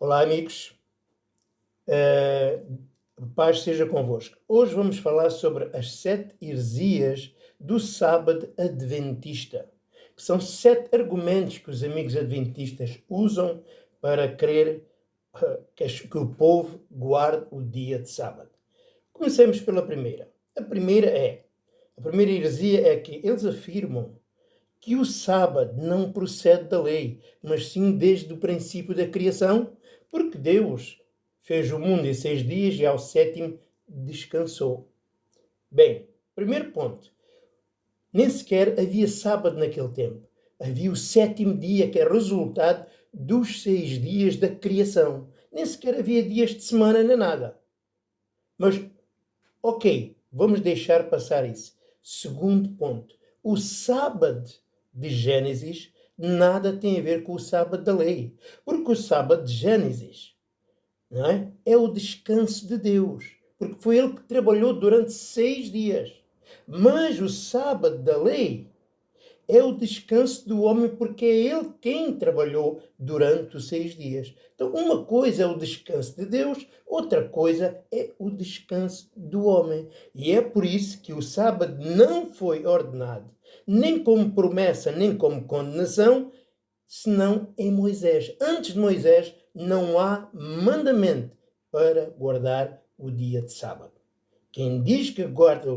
Olá, amigos. Paz seja convosco. Hoje vamos falar sobre as 7 heresias do sábado adventista, que são 7 argumentos que os amigos adventistas usam para querer que o povo guarde o dia de sábado. Comecemos pela primeira. A primeira heresia é que eles afirmam que o sábado não procede da lei, mas sim desde o princípio da criação, porque Deus fez o mundo em 6 dias e ao 7º descansou. Bem, primeiro ponto. Nem sequer havia sábado naquele tempo. Havia o 7º dia, que é resultado dos 6 dias da criação. Nem sequer havia dias de semana nem nada. Mas, ok, vamos deixar passar isso. Segundo ponto. O sábado de Gênesis nada tem a ver com o sábado da lei. Porque o sábado de Gênesis, não é? É o descanso de Deus. Porque foi Ele que trabalhou durante 6 dias. Mas o sábado da lei é o descanso do homem, porque é ele quem trabalhou durante os 6 dias. Então, uma coisa é o descanso de Deus, outra coisa é o descanso do homem. E é por isso que o sábado não foi ordenado, nem como promessa, nem como condenação, senão em Moisés. Antes de Moisés, não há mandamento para guardar o dia de sábado. Quem diz que guarda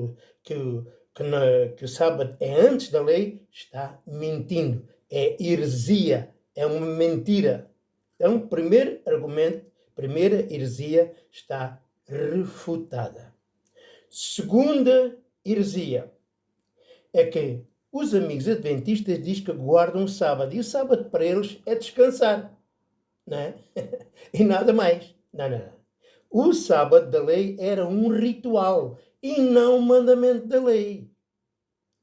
que o sábado é antes da lei, está mentindo. É heresia, é uma mentira. Então, primeiro argumento, primeira heresia está refutada. Segunda heresia é que os amigos adventistas dizem que guardam o sábado. E o sábado para eles é descansar. Não é? E nada mais. Não. O sábado da lei era um ritual e não um mandamento da lei.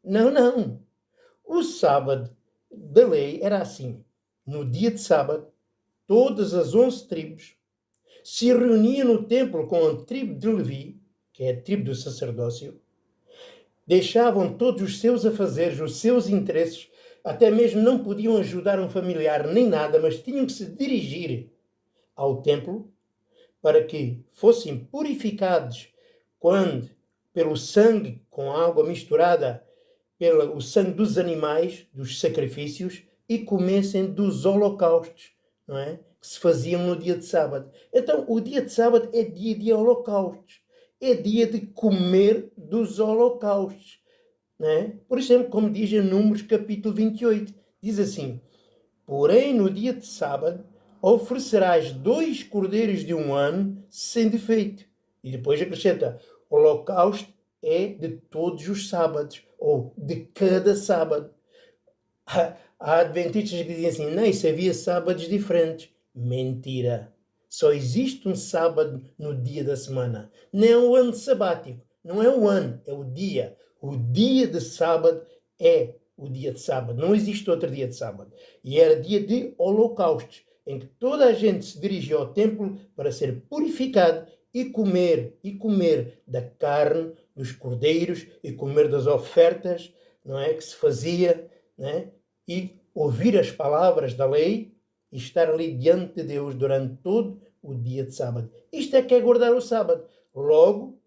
Não. O sábado da lei era assim. No dia de sábado, todas as 11 tribos se reuniam no templo com a tribo de Levi, que é a tribo do sacerdócio, deixavam todos os seus afazeres, os seus interesses, até mesmo não podiam ajudar um familiar nem nada, mas tinham que se dirigir ao templo para que fossem purificados pelo sangue com água misturada, pelo sangue dos animais, dos sacrifícios, e comessem dos holocaustos, não é? Que se faziam no dia de sábado. Então, o dia de sábado é dia de holocaustos. É dia de comer dos holocaustos. Não é? Por exemplo, como diz em Números capítulo 28, diz assim: porém, no dia de sábado, oferecerás 2 cordeiros de 1 ano sem defeito. E depois acrescenta: holocausto é de todos os sábados, ou de cada sábado. Há adventistas que dizem assim: não, isso havia sábados diferentes. Mentira. Só existe um sábado no dia da semana. Não é o ano sabático. Não é o ano, é o dia. O dia de sábado é o dia de sábado. Não existe outro dia de sábado. E era dia de holocaustos, em que toda a gente se dirigia ao templo para ser purificado e comer da carne dos cordeiros e comer das ofertas, não é, que se fazia, não é? E ouvir as palavras da lei e estar ali diante de Deus durante todo o dia de sábado. Isto é que é guardar o sábado. Logo,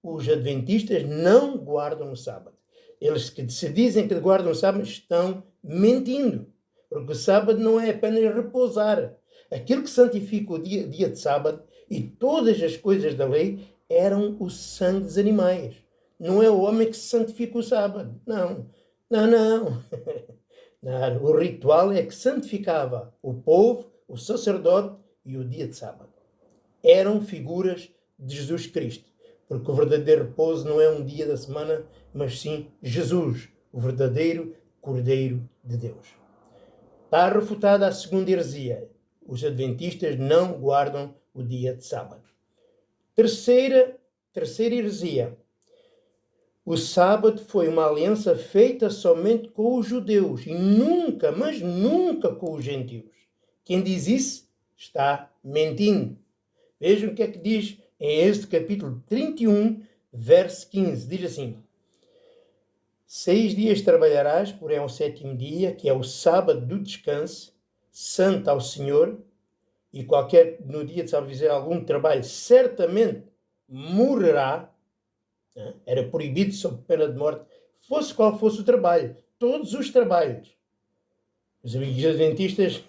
os adventistas não guardam o sábado. Eles que se dizem que guardam o sábado estão mentindo. Porque o sábado não é apenas repousar. Aquilo que santifica o dia de sábado e todas as coisas da lei eram o sangue dos animais. Não é o homem que santifica o sábado. Não. O ritual é que santificava o povo, o sacerdote e o dia de sábado. Eram figuras de Jesus Cristo, porque o verdadeiro repouso não é um dia da semana, mas sim Jesus, o verdadeiro Cordeiro de Deus. Está refutada a segunda heresia. Os adventistas não guardam o dia de sábado. Terceira heresia. O sábado foi uma aliança feita somente com os judeus e nunca, mas nunca com os gentios. Quem diz isso está mentindo. Vejam o que é que diz em Êxodo capítulo 31, verso 15. Diz assim: 6 dias trabalharás, porém ao 7º dia, que é o sábado do descanso, santo ao Senhor. e qualquer no dia de sábado fizer algum trabalho, certamente morrerá, né? Era proibido sob pena de morte, fosse qual fosse o trabalho, todos os trabalhos. Os amigos adventistas,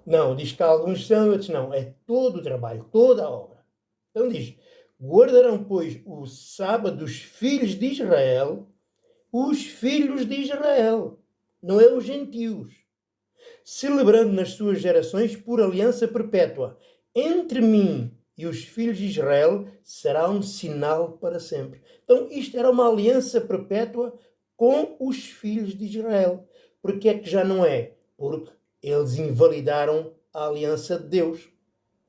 não, diz que alguns são, outros não, é todo o trabalho, toda a obra. Então diz, guardarão, pois, o sábado os filhos de Israel, não é os gentios, celebrando nas suas gerações por aliança perpétua. Entre mim e os filhos de Israel será um sinal para sempre. Então isto era uma aliança perpétua com os filhos de Israel. Por que é que já não é? Porque eles invalidaram a aliança de Deus.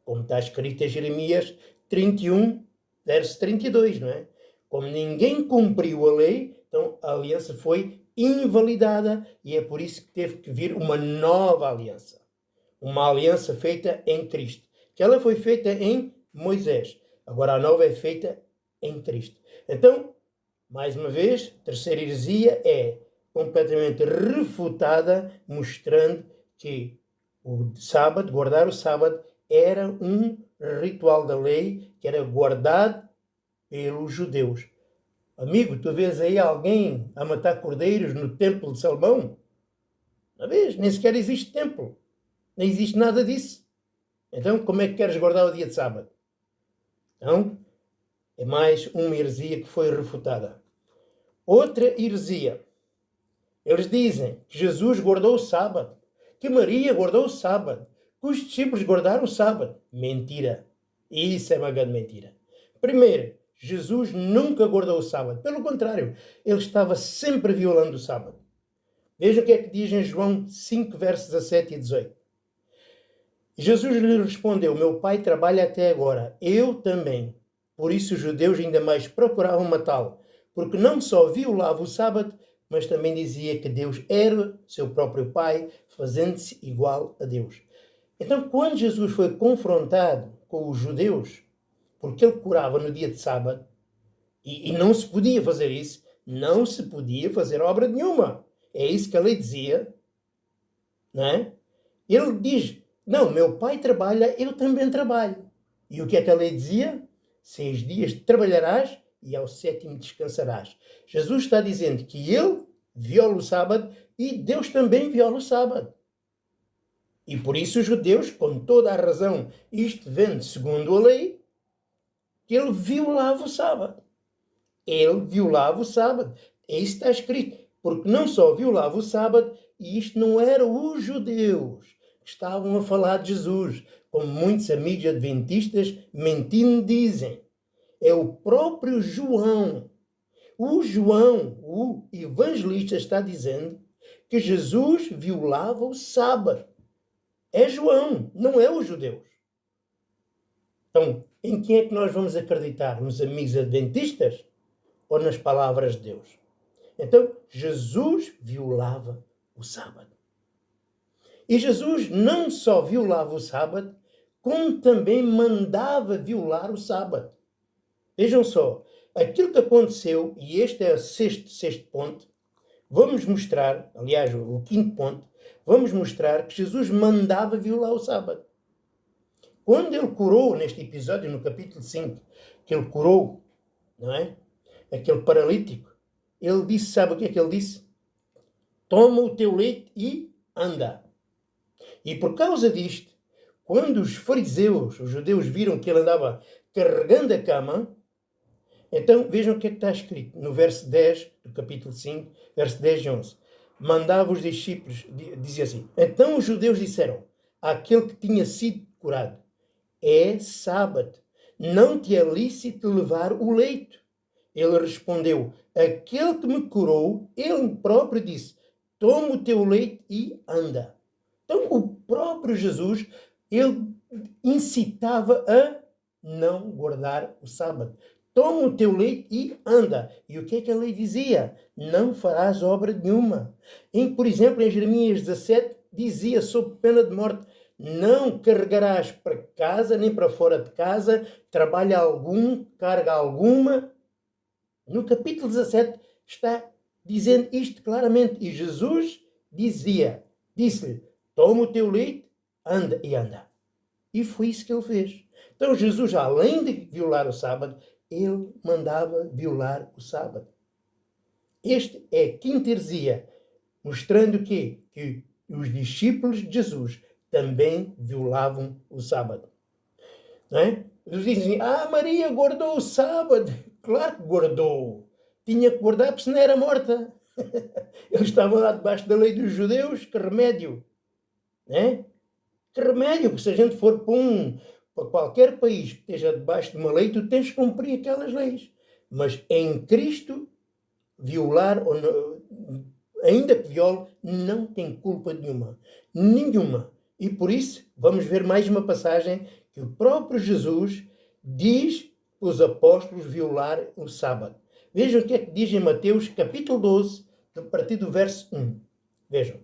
Como está escrito em Jeremias 31, verso 32, não é? Como ninguém cumpriu a lei, então a aliança foi invalidada e é por isso que teve que vir uma nova aliança. Uma aliança feita em Cristo. Que ela foi feita em Moisés. Agora a nova é feita em Cristo. Então, mais uma vez, a terceira heresia é completamente refutada, mostrando que o sábado, guardar o sábado, era um ritual da lei que era guardado pelos judeus. Amigo, tu vês aí alguém a matar cordeiros no templo de Salomão? Não vês? Nem sequer existe templo. Nem existe nada disso. Então, como é que queres guardar o dia de sábado? Então, é mais uma heresia que foi refutada. Outra heresia. Eles dizem que Jesus guardou o sábado, que Maria guardou o sábado, que os discípulos guardaram o sábado. Mentira. Isso é uma grande mentira. Primeiro, Jesus nunca guardou o sábado. Pelo contrário, ele estava sempre violando o sábado. Veja o que é que diz em João 5, versos 17 e 18. Jesus lhe respondeu, meu pai trabalha até agora, eu também. Por isso os judeus ainda mais procuravam matá-lo, porque não só violava o sábado, mas também dizia que Deus era seu próprio pai, fazendo-se igual a Deus. Então, quando Jesus foi confrontado com os judeus, porque ele curava no dia de sábado, e não se podia fazer isso, não se podia fazer obra nenhuma. É isso que a lei dizia, não é? Ele diz, não, meu pai trabalha, eu também trabalho. E o que é que a lei dizia? 6 dias trabalharás e ao 7º descansarás. Jesus está dizendo que ele viola o sábado e Deus também viola o sábado. E por isso os judeus, com toda a razão, isto vem segundo a lei, que ele violava o sábado. Ele violava o sábado. Isso está escrito. Porque não só violava o sábado, e isto não eram os judeus que estavam a falar de Jesus, como muitos amigos adventistas mentindo dizem. É o próprio João. O João, o evangelista, está dizendo que Jesus violava o sábado. É João, não é os judeus. Então, em quem é que nós vamos acreditar? Nos amigos adventistas ou nas palavras de Deus? Então, Jesus violava o sábado. E Jesus não só violava o sábado, como também mandava violar o sábado. Vejam só, aquilo que aconteceu, e este é o sexto ponto, vamos mostrar, aliás, o 5º ponto, vamos mostrar que Jesus mandava violar o sábado. Quando ele curou, neste episódio, no capítulo 5, que ele curou, não é? Aquele paralítico, ele disse, sabe o que é que ele disse? Toma o teu leite e anda. E por causa disto, quando os fariseus, os judeus, viram que ele andava carregando a cama, então vejam o que é que está escrito no verso 10 do capítulo 5, verso 10 e 11. Mandava os discípulos, dizia assim, então os judeus disseram àquele que tinha sido curado, é sábado, não te é lícito levar o leito. Ele respondeu, aquele que me curou, ele próprio disse, toma o teu leite e anda. Então o próprio Jesus, ele incitava a não guardar o sábado. Toma o teu leite e anda. E o que é que a lei dizia? Não farás obra nenhuma. Por exemplo, em Jeremias 17, dizia, sob pena de morte, não carregarás para casa, nem para fora de casa, trabalho algum, carga alguma. No capítulo 17 está dizendo isto claramente. E Jesus disse-lhe, toma o teu leite, anda e anda. E foi isso que ele fez. Então Jesus, além de violar o sábado, ele mandava violar o sábado. Este é a quinta heresia, mostrando que os discípulos de Jesus também violavam o sábado. Não é? Eles dizem, Maria guardou o sábado. Claro que guardou. Tinha que guardar porque senão era morta. Eles estavam lá debaixo da lei dos judeus, que remédio. Né? Que remédio, porque se a gente for para qualquer país que esteja debaixo de uma lei, tu tens que cumprir aquelas leis. Mas em Cristo, violar, ou não, ainda que viole, não tem culpa nenhuma. Nenhuma. E por isso, vamos ver mais uma passagem que o próprio Jesus diz os apóstolos violar o sábado. Vejam o que é que diz em Mateus capítulo 12, a partir do verso 1. Vejam.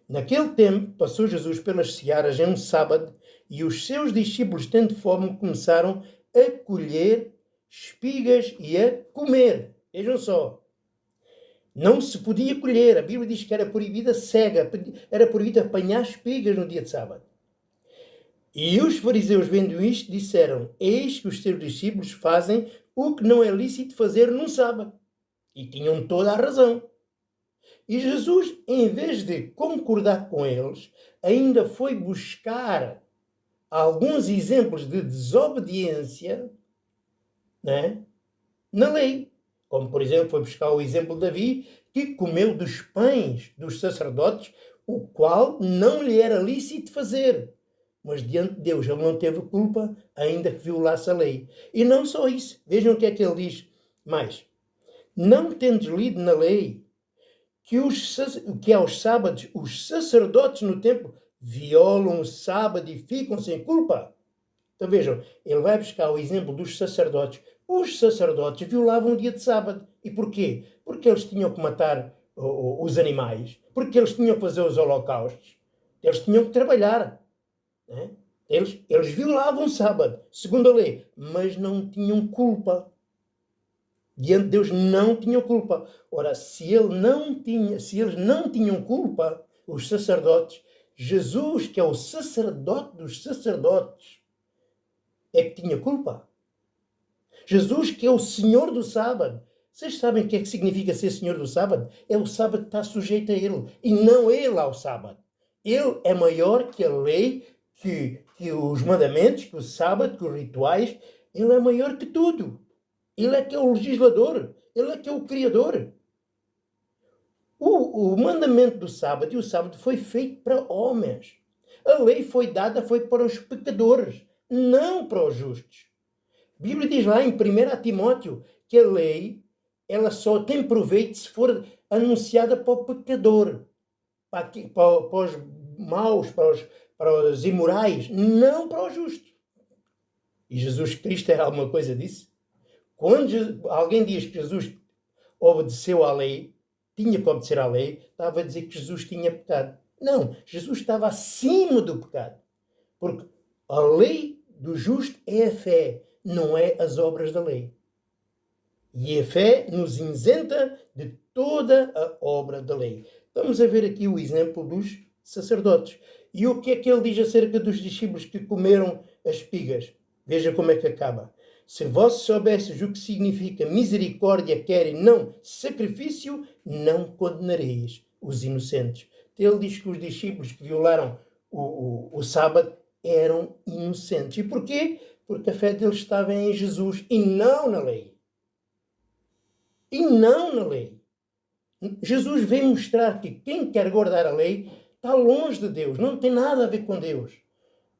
Naquele tempo, passou Jesus pelas searas em um sábado e os seus discípulos, tendo fome, começaram a colher espigas e a comer. Vejam só. Não se podia colher. A Bíblia diz que era proibida cega, era proibido apanhar espigas no dia de sábado. E os fariseus, vendo isto, disseram, eis que os seus discípulos fazem o que não é lícito fazer num sábado. E tinham toda a razão. E Jesus, em vez de concordar com eles, ainda foi buscar alguns exemplos de desobediência, né, na lei. Como, por exemplo, foi buscar o exemplo de Davi, que comeu dos pães dos sacerdotes, o qual não lhe era lícito fazer. Mas diante de Deus ele não teve culpa, ainda que violasse a lei. E não só isso. Vejam o que é que ele diz mais. Não tendes lido na lei que aos sábados os sacerdotes no templo violam o sábado e ficam sem culpa? Então vejam, ele vai buscar o exemplo dos sacerdotes. Os sacerdotes violavam o dia de sábado. E porquê? Porque eles tinham que matar os animais. Porque eles tinham que fazer os holocaustos. Eles tinham que trabalhar. Né? Eles violavam o sábado, segundo a lei, mas não tinham culpa. Diante de Deus não tinham culpa. Ora, se eles não tinham culpa, os sacerdotes, Jesus, que é o sacerdote dos sacerdotes, é que tinha culpa. Jesus, que é o Senhor do sábado. Vocês sabem o que é que significa ser Senhor do sábado? É o sábado que está sujeito a Ele, e não Ele ao sábado. Ele é maior que a lei, que os mandamentos, que o sábado, que os rituais. Ele é maior que tudo. Ele é que é o legislador. Ele é que é o criador. O mandamento do sábado e o sábado foi feito para homens. A lei foi para os pecadores, não para os justos. A Bíblia diz lá em 1 Timóteo que a lei ela só tem proveito se for anunciada para o pecador, para os maus, para os imorais, não para o justo. E Jesus Cristo era alguma coisa disso? Quando alguém diz que Jesus obedeceu à lei, tinha que obedecer à lei, estava a dizer que Jesus tinha pecado. Não, Jesus estava acima do pecado. Porque a lei do justo é a fé, não é as obras da lei. E a fé nos isenta de toda a obra da lei. Vamos a ver aqui o exemplo dos sacerdotes. E o que é que ele diz acerca dos discípulos que comeram as espigas? Veja como é que acaba. Se vós soubesseis o que significa misericórdia, quer e não sacrifício, não condenareis os inocentes. Ele diz que os discípulos que violaram o sábado eram inocentes. E porquê? Porque a fé deles estava em Jesus e não na lei. E não na lei. Jesus veio mostrar que quem quer guardar a lei está longe de Deus, não tem nada a ver com Deus.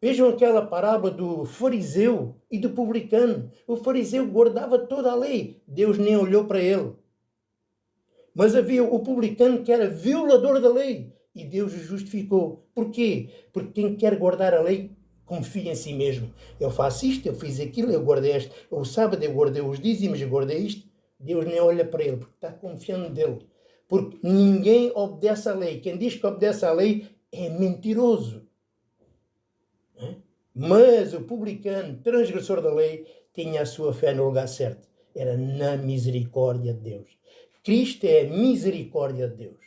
Vejam aquela parábola do fariseu e do publicano. O fariseu guardava toda a lei, Deus nem olhou para ele. Mas havia o publicano que era violador da lei e Deus o justificou. Porquê? Porque quem quer guardar a lei confia em si mesmo. Eu faço isto, eu fiz aquilo, eu guardei este. O sábado eu guardei os dízimos, eu guardei isto. Deus nem olha para ele, porque está confiando nele. Porque ninguém obedece à lei. Quem diz que obedece à lei é mentiroso. Mas o publicano, transgressor da lei, tinha a sua fé no lugar certo. Era na misericórdia de Deus. Cristo é a misericórdia de Deus.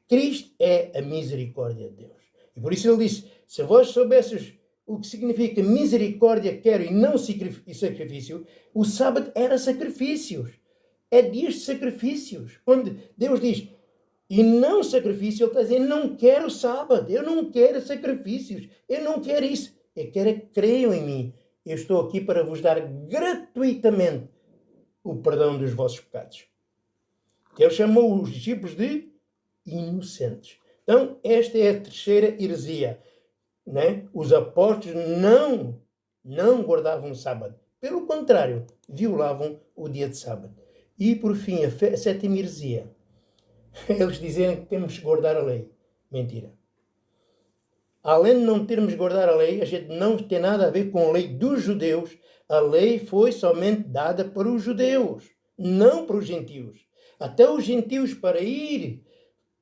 Cristo é a misericórdia de Deus. E por isso ele disse, se vós soubesses o que significa misericórdia quero e não sacrifício, o sábado era sacrifícios. É dias de sacrifícios. Quando Deus diz, e não sacrifício, ele está dizendo, não quero sábado, eu não quero sacrifícios, eu não quero isso. Eu quero que creiam em mim. Eu estou aqui para vos dar gratuitamente o perdão dos vossos pecados. Ele chamou os discípulos de inocentes. Então, esta é a terceira heresia. Né? Os apóstolos não guardavam o sábado. Pelo contrário, violavam o dia de sábado. E, por fim, a sétima heresia. Eles dizem que temos que guardar a lei. Mentira. Além de não termos que guardar a lei, a gente não tem nada a ver com a lei dos judeus. A lei foi somente dada para os judeus, não para os gentios. Até os gentios, para ir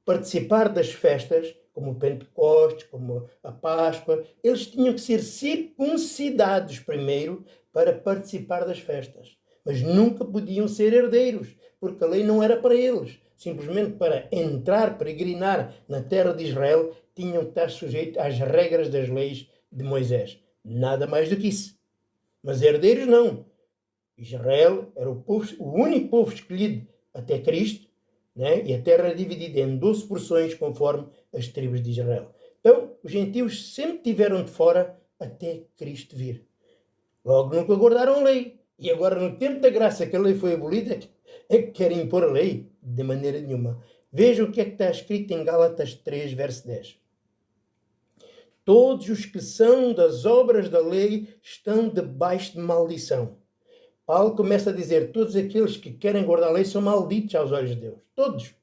participar das festas, como o Pentecostes, como a Páscoa, eles tinham que ser circuncidados primeiro para participar das festas. Mas nunca podiam ser herdeiros, porque a lei não era para eles. Simplesmente para entrar, peregrinar na terra de Israel, tinham que estar sujeitos às regras das leis de Moisés. Nada mais do que isso. Mas herdeiros não. Israel era o único povo escolhido até Cristo, né? E a terra era dividida em 12 porções conforme as tribos de Israel. Então, os gentios sempre estiveram de fora até Cristo vir. Logo, nunca guardaram a lei. E agora, no tempo da graça que a lei foi abolida, é que querem impor a lei? De maneira nenhuma. Vejam o que é que está escrito em Gálatas 3, verso 10. Todos os que são das obras da lei estão debaixo de maldição. Paulo começa a dizer, todos aqueles que querem guardar a lei são malditos aos olhos de Deus. Todos.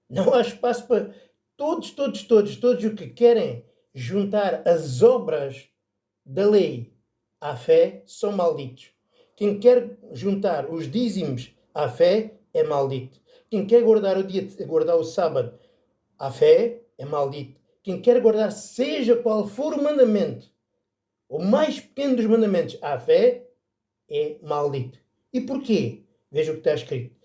Não há espaço para... Todos os que querem juntar as obras da lei à fé são malditos. Quem quer juntar os dízimos à fé é maldito. Quem quer guardar o sábado à fé é maldito. Quem quer guardar seja qual for o mandamento, o mais pequeno dos mandamentos à fé, é maldito. E porquê? Veja o que está escrito.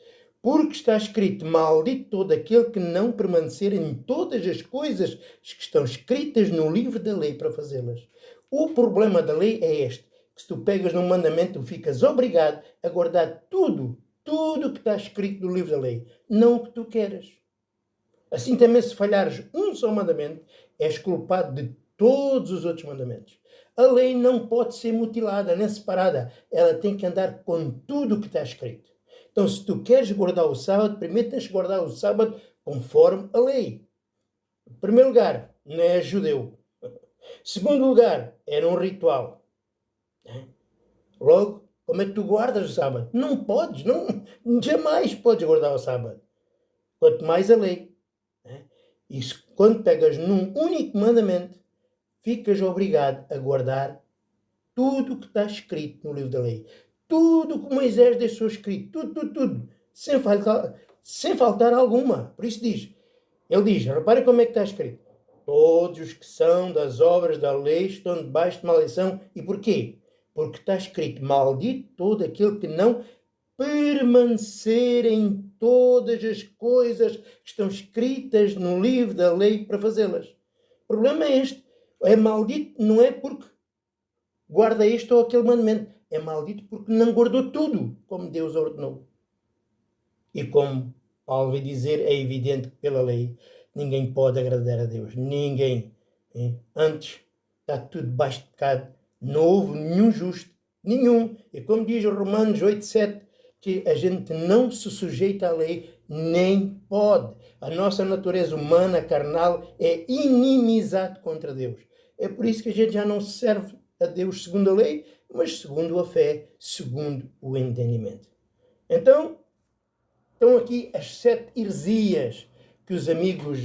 Porque está escrito, maldito todo aquele que não permanecer em todas as coisas que estão escritas no livro da lei para fazê-las. O problema da lei é este, que se tu pegas num mandamento, tu ficas obrigado a guardar tudo que está escrito no livro da lei, não o que tu queres. Assim também, se falhares um só mandamento, és culpado de todos os outros mandamentos. A lei não pode ser mutilada, nem separada. Ela tem que andar com tudo o que está escrito. Então, se tu queres guardar o sábado, primeiro tens que guardar o sábado conforme a lei. Em primeiro lugar, não és judeu. Em segundo lugar, era um ritual. Logo, como é que tu guardas o sábado? Não podes, jamais podes guardar o sábado. Quanto mais a lei. E quando pegas num único mandamento, ficas obrigado a guardar tudo o que está escrito no livro da lei. Tudo o que Moisés deixou escrito. Tudo. Sem faltar alguma. Por isso ele diz, reparem como é que está escrito. Todos os que são das obras da lei estão debaixo de maldição. E porquê? Porque está escrito, maldito todo aquele que não permanecer em todas as coisas que estão escritas no livro da lei para fazê-las. O problema é este. É maldito não é porque guarda este ou aquele mandamento. É maldito porque não guardou tudo como Deus ordenou. E como Paulo vai dizer, é evidente que pela lei ninguém pode agradar a Deus. Ninguém. Antes está tudo debaixo de pecado. Não houve nenhum justo. Nenhum. E como diz Romanos 8:7, que a gente não se sujeita à lei, nem pode. A nossa natureza humana, carnal, é inimizade contra Deus. É por isso que a gente já não serve a Deus segundo a lei, mas segundo a fé, segundo o entendimento. Então, estão aqui as 7 heresias que os amigos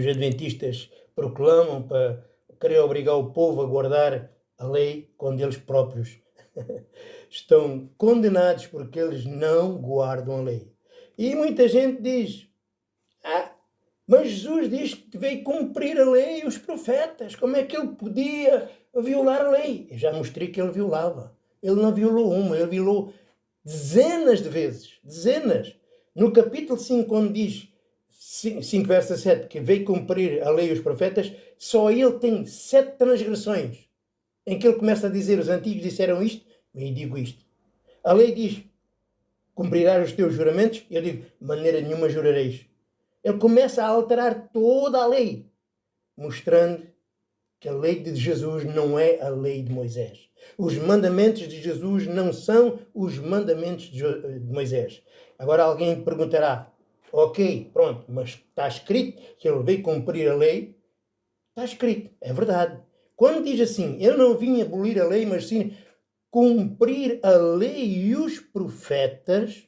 adventistas proclamam para querer obrigar o povo a guardar a lei quando eles próprios estão condenados porque eles não guardam a lei. E muita gente diz, mas Jesus diz que veio cumprir a lei e os profetas. Como é que ele podia violar a lei? Eu já mostrei que ele violava. Ele não violou uma, ele violou dezenas de vezes. Dezenas. No capítulo 5, quando diz, 5 verso 7, que veio cumprir a lei e os profetas, só ele tem 7 transgressões, em que ele começa a dizer, os antigos disseram isto, e digo isto. A lei diz, cumprirás os teus juramentos, e eu digo, de maneira nenhuma jurareis. Ele começa a alterar toda a lei, mostrando que a lei de Jesus não é a lei de Moisés. Os mandamentos de Jesus não são os mandamentos de Moisés. Agora alguém perguntará, ok, pronto, mas está escrito que ele veio cumprir a lei? Está escrito, é verdade. Quando diz assim, eu não vim abolir a lei, mas sim cumprir a lei e os profetas,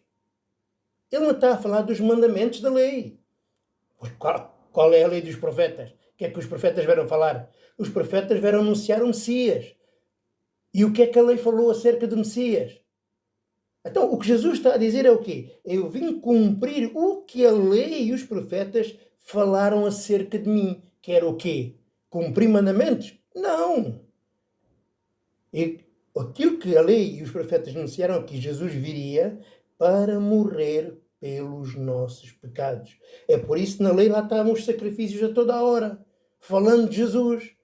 ele não está a falar dos mandamentos da lei. Qual é a lei dos profetas? O que é que os profetas vieram falar? Os profetas vieram anunciar o Messias. E o que é que a lei falou acerca do Messias? Então, o que Jesus está a dizer é o quê? Eu vim cumprir o que a lei e os profetas falaram acerca de mim. Que era o quê? Cumprir mandamentos? Não! E aquilo que a lei e os profetas anunciaram é que Jesus viria para morrer pelos nossos pecados. É por isso que na lei lá estavam os sacrifícios a toda a hora, falando de Jesus.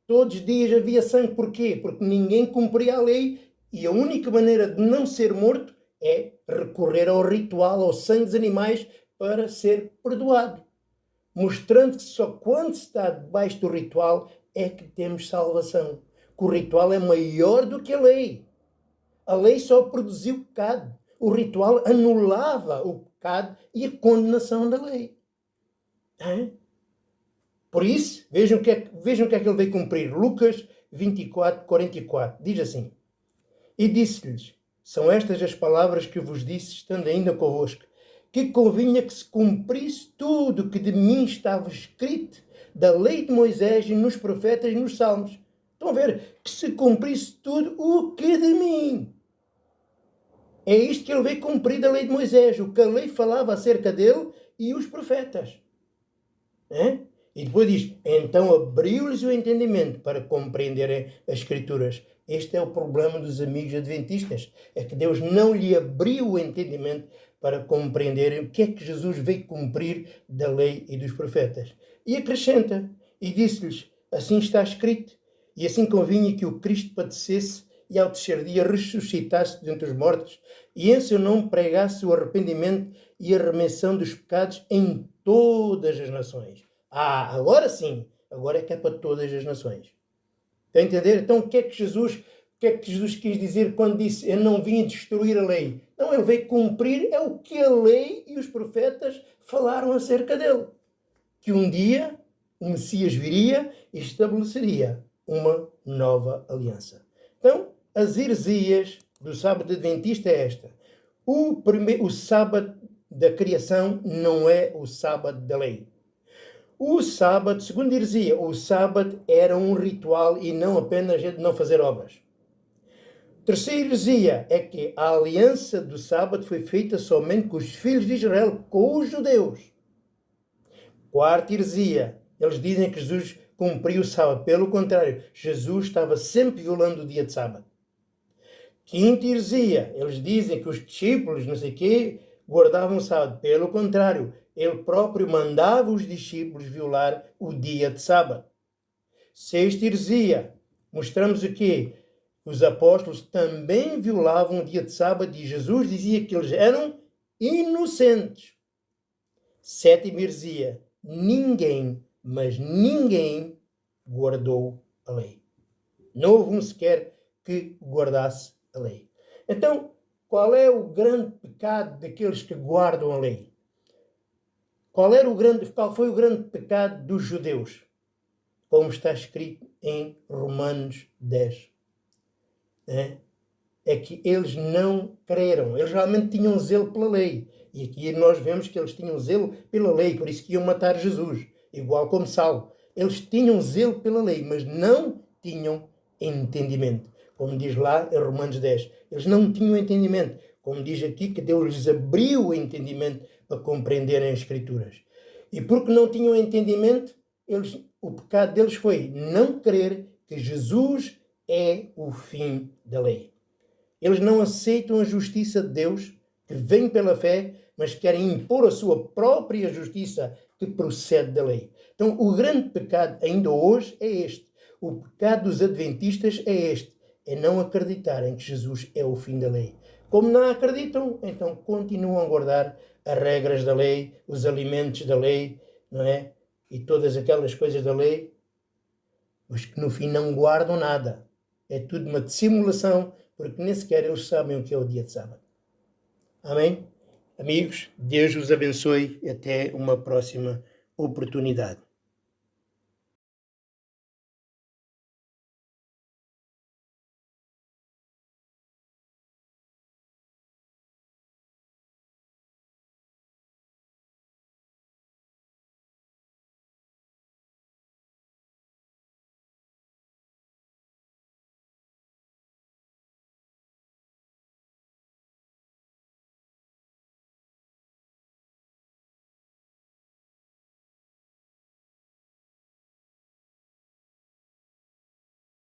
Todos os dias havia sangue. Porquê? Porque ninguém cumpria a lei e a única maneira de não ser morto é recorrer ao ritual, ao sangue dos animais para ser perdoado. Mostrando que só quando se está debaixo do ritual é que temos salvação. Que o ritual é maior do que a lei. A lei só produziu pecado. O ritual anulava o pecado e a condenação da lei. Por isso, vejam o que é que ele veio cumprir. Lucas 24, 44. Diz assim, e disse-lhes, são estas as palavras que vos disse, estando ainda convosco, que convinha que se cumprisse tudo o que de mim estava escrito da lei de Moisés e nos profetas e nos salmos. Estão a ver? Que se cumprisse tudo o que de mim. É isto que ele veio cumprir da lei de Moisés, o que a lei falava acerca dele e os profetas. E depois diz, então abriu-lhes o entendimento para compreenderem as Escrituras. Este é o problema dos amigos adventistas, é que Deus não lhe abriu o entendimento para compreenderem o que é que Jesus veio cumprir da lei e dos profetas. E acrescenta, e disse-lhes, assim está escrito, e assim convinha que o Cristo padecesse e ao terceiro dia ressuscitasse dentre os mortos, e em seu nome pregasse o arrependimento e a remissão dos pecados em todas as nações. Agora sim, agora é que é para todas as nações. Está a entender? Então o que é que Jesus quis dizer quando disse eu não vim destruir a lei? Não, ele veio cumprir é o que a lei e os profetas falaram acerca dele. Que um dia o Messias viria e estabeleceria uma nova aliança. Então, as heresias do sábado adventista é esta. O sábado da criação não é o sábado da lei. O sábado, segundo a heresia, o sábado era um ritual e não apenas de não fazer obras. Terceira heresia é que a aliança do sábado foi feita somente com os filhos de Israel, com os judeus. Quarta heresia, eles dizem que Jesus cumpriu o sábado. Pelo contrário, Jesus estava sempre violando o dia de sábado. Quinta heresia, eles dizem que os discípulos, não sei o quê, guardavam o sábado. Pelo contrário, ele próprio mandava os discípulos violar o dia de sábado. Sexta heresia, mostramos o quê? Os apóstolos também violavam o dia de sábado e Jesus dizia que eles eram inocentes. Sétima heresia, ninguém, mas ninguém guardou a lei. Não houve um sequer que guardasse a lei. Então, qual é o grande pecado daqueles que guardam a lei? Qual foi o grande pecado dos judeus? Como está escrito em Romanos 10. É que eles não creram. Eles realmente tinham zelo pela lei. E aqui nós vemos que eles tinham zelo pela lei, por isso que iam matar Jesus, igual como Saulo. Eles tinham zelo pela lei, mas não tinham entendimento. Como diz lá em Romanos 10. Eles não tinham entendimento. Como diz aqui, que Deus lhes abriu o entendimento para compreenderem as Escrituras. E porque não tinham entendimento, o pecado deles foi não crer que Jesus é o fim da lei. Eles não aceitam a justiça de Deus que vêm pela fé, mas querem impor a sua própria justiça que procede da lei. Então, o grande pecado ainda hoje é este. O pecado dos adventistas é este. É não acreditarem que Jesus é o fim da lei. Como não acreditam, então continuam a guardar as regras da lei, os alimentos da lei, não é? E todas aquelas coisas da lei, mas que no fim não guardam nada. É tudo uma dissimulação, porque nem sequer eles sabem o que é o dia de sábado. Amém? Amigos, Deus os abençoe e até uma próxima oportunidade.